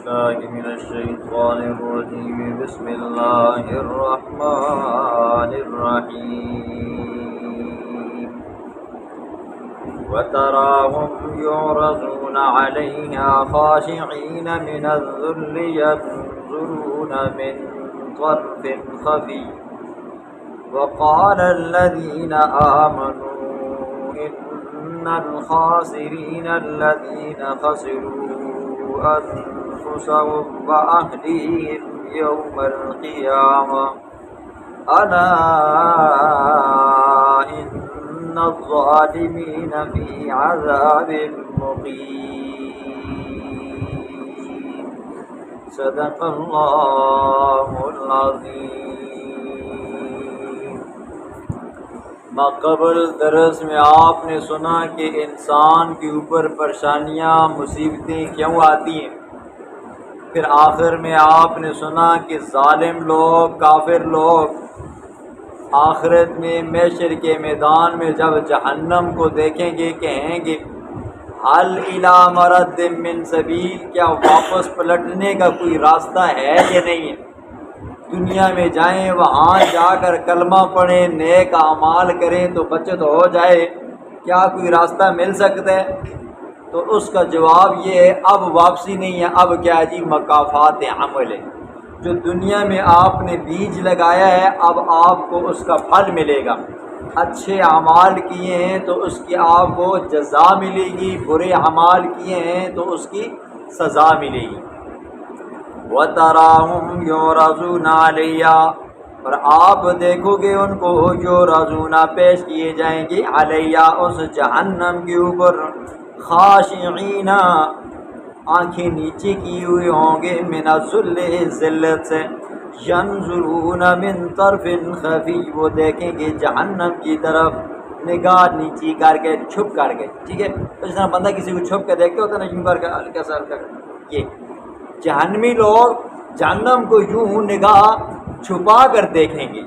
بالله من الشيطان الرجيم بسم الله الرحمن الرحيم وتراهم يعرضون عليها خاشعين من الذل ينظرون من طرف خفي وقال الذين آمنوا إن الخاسرين الذين خسروا أنفسهم وأهليهم يوم القيامة ألا إن الظالمين في عذاب مقيم صدق الله العظيم. ماقبل درس میں آپ نے سنا کہ انسان کے اوپر پریشانیاں مصیبتیں کیوں آتی ہیں. پھر آخر میں آپ نے سنا کہ ظالم لوگ کافر لوگ آخرت میں محشر کے میدان میں جب جہنم کو دیکھیں گے کہیں گے حل الی مرد من سبیل، کیا واپس پلٹنے کا کوئی راستہ ہے یا نہیں ہے. دنیا میں جائیں وہاں جا کر کلمہ پڑھیں نیک اعمال کریں تو بچت ہو جائے، کیا کوئی راستہ مل سکتا ہے؟ تو اس کا جواب یہ ہے اب واپسی نہیں ہے، اب کیا جی مکافات عمل ہے. جو دنیا میں آپ نے بیج لگایا ہے اب آپ کو اس کا پھل ملے گا. اچھے اعمال کیے ہیں تو اس کی آپ کو جزا ملے گی، برے اعمال کیے ہیں تو اس کی سزا ملے گی. وَتَرَاهُمْ يُعْرَضُونَ عَلَيْهَا، اور آپ دیکھو گے ان کو يُعْرَضُونَ پیش کیے جائیں گے عَلَيْهَا اس جہنم کے اوپر، خاشعین آنکھیں نیچے کی ہوئی ہوں گے، من الذل ذلت سے، ينظرون من طرف خفی وہ دیکھیں گے جہنم کی طرف نگاہ نیچی کر کے چھپ کر کے. ٹھیک ہے، جس طرح بندہ کسی کو چھپ کے دیکھتے ہوتا ہے نا یوں کر کے ہلکا سا ہلکا یہ جہنمی لوگ جہنم کو یوں نگاہ چھپا کر دیکھیں گے.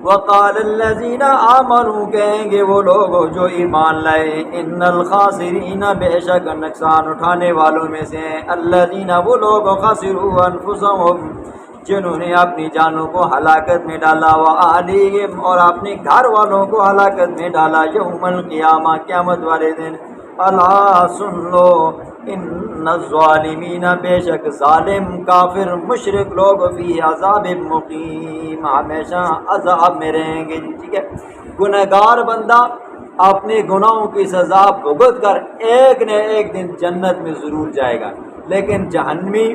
وقال الذین آمنوا کہیں گے وہ لوگ جو ایمان لائے، ان الخاسرین بے شک نقصان اٹھانے والوں میں سے ہیں، الذین وہ لوگ خسروا انفسهم جنہوں نے اپنی جانوں کو ہلاکت میں ڈالا، واہلیہم اور اپنے گھر والوں کو ہلاکت میں ڈالا، یوم القیامہ قیامت والے دن. الا سن لو ان الظالمین بے شک ظالم کافر مشرک لوگ فی عذاب مقیم ہمیشہ عذاب میں رہیں گے. ٹھیک ہے، گنہگار بندہ اپنے گناہوں کی سزا بھگت کر ایک نہ ایک دن جنت میں ضرور جائے گا، لیکن جہنمی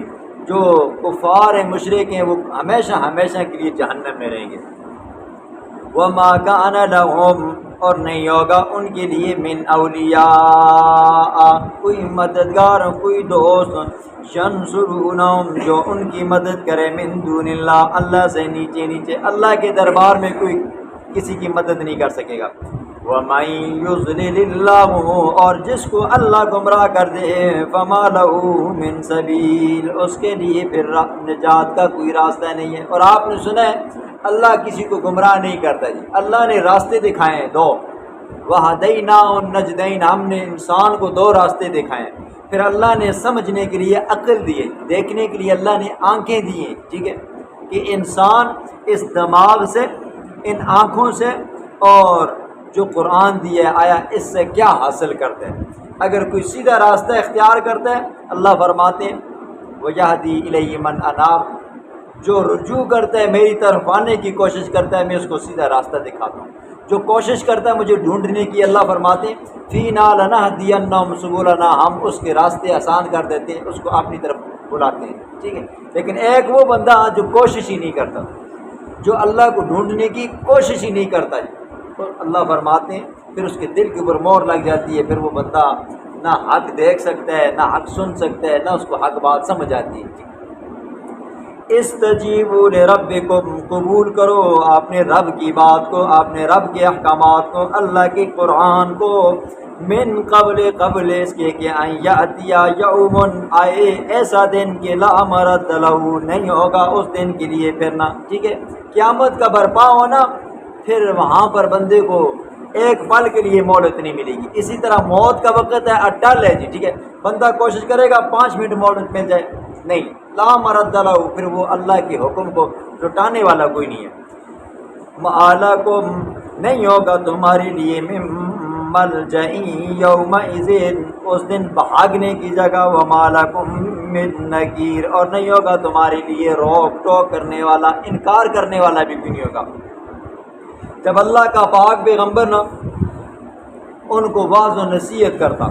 جو کفار ہیں مشرک ہیں وہ ہمیشہ ہمیشہ کے لیے جہنم میں رہیں گے. وما کان لہم اور نہیں ہوگا ان کے لیے من اولیاء کوئی مددگار کوئی دوست، ینصرونہم جو ان کی مدد کرے، من دون اللہ اللہ سے نیچے نیچے، اللہ کے دربار میں کوئی کسی کی مدد نہیں کر سکے گا. وَمَن يُضْلِلِ اللَّهُ اور جس کو اللہ گمراہ کر دے، فَمَا لَهُ مِن سَبِيلٍ اس کے لیے پھر نجات کا کوئی راستہ نہیں ہے. اور آپ نے سنا ہے اللہ کسی کو گمراہ نہیں کرتا جی، اللہ نے راستے دکھائے ہیں دو، وَهَدَيْنَاهُ النَّجْدَيْنِ ہم نے انسان کو دو راستے دکھائے ہیں. پھر اللہ نے سمجھنے کے لیے عقل دیے، دیکھنے کے لیے اللہ نے آنکھیں دی ہیں. ٹھیک ہے، کہ انسان اس دماغ سے ان آنکھوں سے اور جو قرآن دیا ہے آیا اس سے کیا حاصل کرتے ہیں. اگر کوئی سیدھا راستہ اختیار کرتا ہے اللہ فرماتے ہیں وَيَهْدِي إِلَيْهِ مَنْ أَنَابَ جو رجوع کرتا ہے میری طرف آنے کی کوشش کرتا ہے میں اس کو سیدھا راستہ دکھاتا ہوں. جو کوشش کرتا ہے مجھے ڈھونڈنے کی اللہ فرماتے ہیں فِينَا لَنَهْدِيَنَّهُمْ سُبُلَنَا ہم اس کے راستے آسان کر دیتے ہیں، اس کو اپنی طرف بلاتے ہیں. ٹھیک ہے، لیکن ایک وہ بندہ جو کوشش ہی نہیں کرتا، جو اللہ کو ڈھونڈنے کی کوشش ہی نہیں کرتا تو اللہ فرماتے ہیں پھر اس کے دل کے اوپر مور لگ جاتی ہے، پھر وہ بندہ نہ حق دیکھ سکتا ہے نہ حق سن سکتا ہے نہ اس کو حق بات سمجھ آتی ہے. استجیبوا لربکم قبول کرو اپنے رب کی بات کو، اپنے رب کے احکامات کو، اللہ کے قرآن کو، من قبل اس کے کہ ان یاتی یوم آئے ایسا دن کہ لا مرد لہ نہیں ہوگا اس دن کے لیے پھرنا. ٹھیک ہے، قیامت کا برپا ہونا پھر وہاں پر بندے کو ایک پل کے لیے مہلت نہیں ملے گی. اسی طرح موت کا وقت ہے اٹل ہے جی. ٹھیک ہے، بندہ کوشش کرے گا 5 منٹ مہلت مل جائے نہیں، لا مرد لہ، پھر وہ اللہ کے حکم کو لٹانے والا کوئی نہیں ہے۔ مَعَلَكُمْ، نہیں ہوگا تمہارے لیے، من ملجئ یومئذ، اس دن بھاگنے کی جگہ، وَمَا لَكُمْ مِن نَکِیر، اور نہیں ہوگا تمہارے لیے روک ٹوک کرنے والا، انکار کرنے والا بھی نہیں ہوگا۔ جب اللہ کا پاک پیغمبر نا ان کو واعظ و نصیحت کرتا،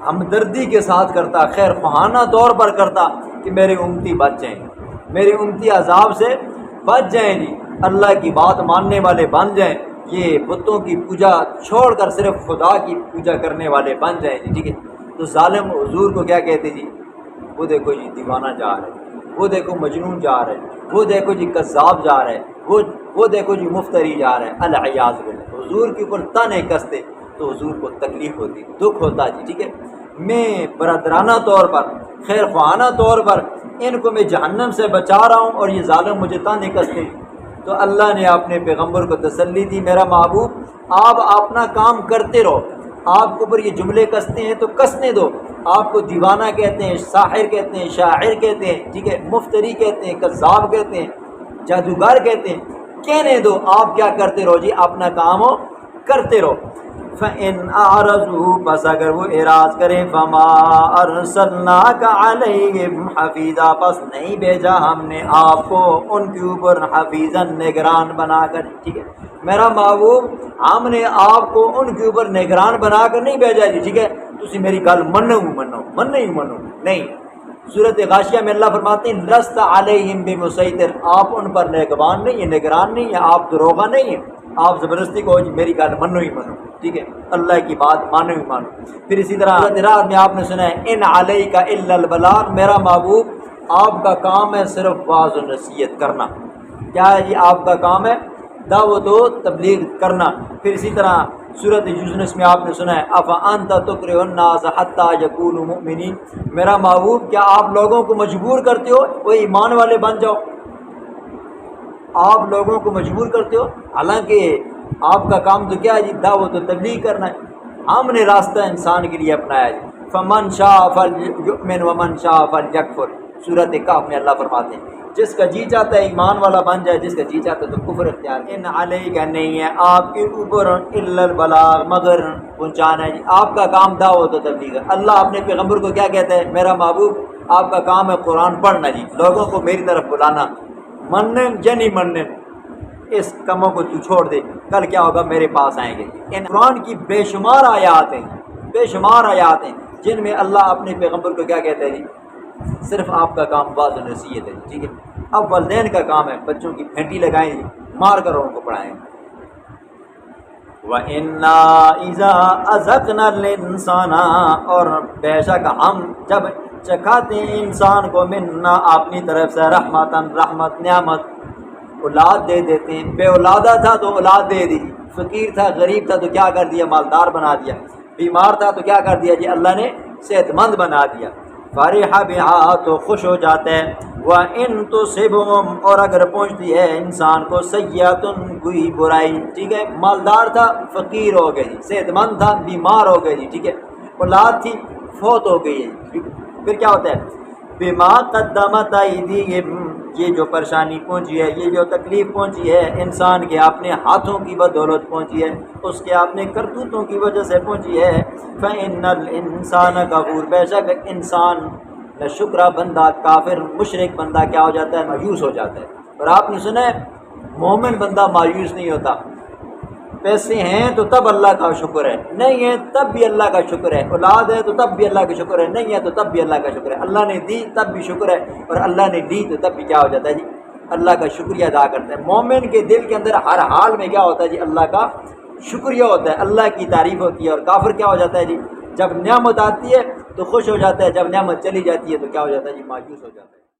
ہمدردی کے ساتھ کرتا، خیر خواہانہ طور پر کرتا کہ میرے امتی بچ جائیں، میرے امتی عذاب سے بچ جائیں جی، اللہ کی بات ماننے والے بن جائیں، یہ بتوں کی پوجا چھوڑ کر صرف خدا کی پوجا کرنے والے بن جائیں جی، ٹھیک ہے۔ تو ظالم حضور کو کیا کہتے جی؟ وہ دیکھو جی دیوانہ جا رہا ہے، وہ دیکھو مجنون جا رہا ہے، وہ دیکھو جی کذاب جا رہا ہے، وہ دیکھو جی مفتری جا رہا ہے، العیاذ باللہ۔ حضور کے اوپر تانے کستے تو حضور کو تکلیف ہوتی، دکھ ہوتا جی، ٹھیک ہے۔ میں برادرانہ طور پر، خیر خواہانہ طور پر ان کو میں جہنم سے بچا رہا ہوں اور یہ ظالم مجھے تانے کستے۔ تو اللہ نے اپنے پیغمبر کو تسلی دی، میرا محبوب آپ اپنا کام کرتے رہو، آپ کے اوپر یہ جملے کستے ہیں تو کسنے دو، آپ کو دیوانہ کہتے ہیں، ساحر کہتے ہیں، شاعر کہتے ہیں، ٹھیک ہے، مفتری کہتے ہیں، کذاب کہتے ہیں، جادوگر کہتے ہیں، کہنے دو، آپ کیا کرتے رہو جی، اپنا کام ہو کرتے رہو۔ فَإِنْ أَعْرَضُوا، بس اگر وہ اعراض کریں، فَمَا أَرْسَلْنَاكَ عَلَيْهِمْ حَفِيظًا، بس نہیں بھیجا ہم نے آپ کو ان کے اوپر حفیظاً، نگران بنا کر، ٹھیک ہے۔ میرا محبوب ہم نے آپ کو ان کے اوپر نگران بنا کر نہیں بھیجا جی، ٹھیک ہے، تسی میری گل منو نہیں۔ سورۃ غاشیہ میں اللہ فرماتے ہیں لست علیہم بمسیطر، آپ ان پر نگبان نہیں ہیں، نگران نہیں ہیں، آپ دروغہ نہیں ہیں، آپ زبردستی کو جی میری گل منو ہی منو، ٹھیک ہے، اللہ کی بات مانو ہی مانو۔ پھر اسی طرح رات میں آپ نے سنا ہے ان علیک الا البلاغ، میرا محبوب آپ کا کام ہے صرف واعظ و نصیحت کرنا، کیا ہے جی آپ کا کام ہے؟ دعوت و تبلیغ کرنا۔ پھر اسی طرح سورۃ یونس میں آپ نے سنا ہے افانت تکرہ الناس حتی یکونوا مؤمنین، میرا محبوب کیا آپ لوگوں کو مجبور کرتے ہو وہ ایمان والے بن جاؤ؟ آپ لوگوں کو مجبور کرتے ہو، حالانکہ آپ کا کام تو کیا ہے جی، دعوت و تبلیغ کرنا ہے۔ ہم نے راستہ انسان کے لیے اپنایا جی، فمن شاء فلیؤمن ومن شاء فلیکفر، سورۃ کہف میں اللہ فرماتے ہیں جس کا جی چاہتا ہے ایمان والا بن جائے، جس کا جی چاہتا ہے تو کفر اختیار۔ ان علیک نہیں ہے آپ کے اوپر الا البلاغ، مگر پہنچانا ہے جی، آپ کا کام دعوت و تبلیغ ہے۔ اللہ اپنے پیغمبر کو کیا کہتا ہے؟ میرا محبوب آپ کا کام ہے قرآن پڑھنا جی، لوگوں کو میری طرف بلانا، مننے یا نہیں مننے، اس کموں کو تو چھوڑ دے، کل کیا ہوگا میرے پاس آئیں گے۔ ان قرآن کی بے شمار آیات ہیں، بے شمار آیات ہیں جن میں اللہ اپنے پیغمبر کو کیا کہتا ہے جی، صرف آپ کا کام واعظ و نصیحت ہے، ٹھیک ہے۔ اب والدین کا کام ہے بچوں کی پھینٹی لگائیں جی، مار کر ان کو پڑھائیں۔ وَإِنَّا إِذَا أَذَقْنَا الْإِنسَانَ، اور بے شک ہم جب چکھاتے ہیں انسان کو، منا اپنی طرف سے، رحمتاً، رحمت، نعمت، اولاد دے دیتے ہیں، بے اولادہ تھا تو اولاد دے دی، فقیر تھا غریب تھا تو کیا کر دیا، مالدار بنا دیا، بیمار تھا تو کیا کر دیا جی، اللہ نے صحت مند بنا دیا۔ فرح بہا، تو خوش ہو جاتا ہے، وَإِن تُصِبْهُمْ، اور اگر پہنچتی ہے انسان کو، سیئۃ، کوئی برائی، ٹھیک ہے، مالدار تھا فقیر ہو گئی، صحت مند تھا بیمار ہو گئی، ٹھیک ہے، اولاد تھی فوت ہو گئی ہے، پھر کیا ہوتا ہے؟ بما قدمت ایدیہم، یہ جو پریشانی پہنچی ہے، یہ جو تکلیف پہنچی ہے انسان کے اپنے ہاتھوں کی بدولت پہنچی ہے، اس کے اپنے کرتوتوں کی وجہ سے پہنچی ہے۔ فإن الانسان کفور، بے شک انسان ناشکرا بندہ، کافر مشرک بندہ کیا ہو جاتا ہے؟ مایوس ہو جاتا ہے۔ اور آپ نے سنا ہے مومن بندہ مایوس نہیں ہوتا، پیسے ہیں تو تب اللہ کا شکر ہے، نہیں ہے تب بھی اللہ کا شکر ہے، اولاد ہے تو تب بھی اللہ کا شکر ہے، نہیں ہے تو تب بھی اللہ کا شکر ہے، اللہ نے دی تب بھی شکر ہے، اور اللہ نے دی تو تب بھی کیا ہو جاتا ہے جی، اللہ کا شکریہ ادا کرتا ہے۔ مومن کے دل کے اندر ہر حال میں کیا ہوتا ہے جی، اللہ کا شکریہ ہوتا ہے، اللہ کی تعریف ہوتی ہے۔ اور کافر کیا ہو جاتا ہے جی، جب نعمت آتی ہے تو خوش ہو جاتا ہے، جب نعمت چلی جاتی ہے تو کیا ہو جاتا ہے جی، مایوس ہو جاتا ہے۔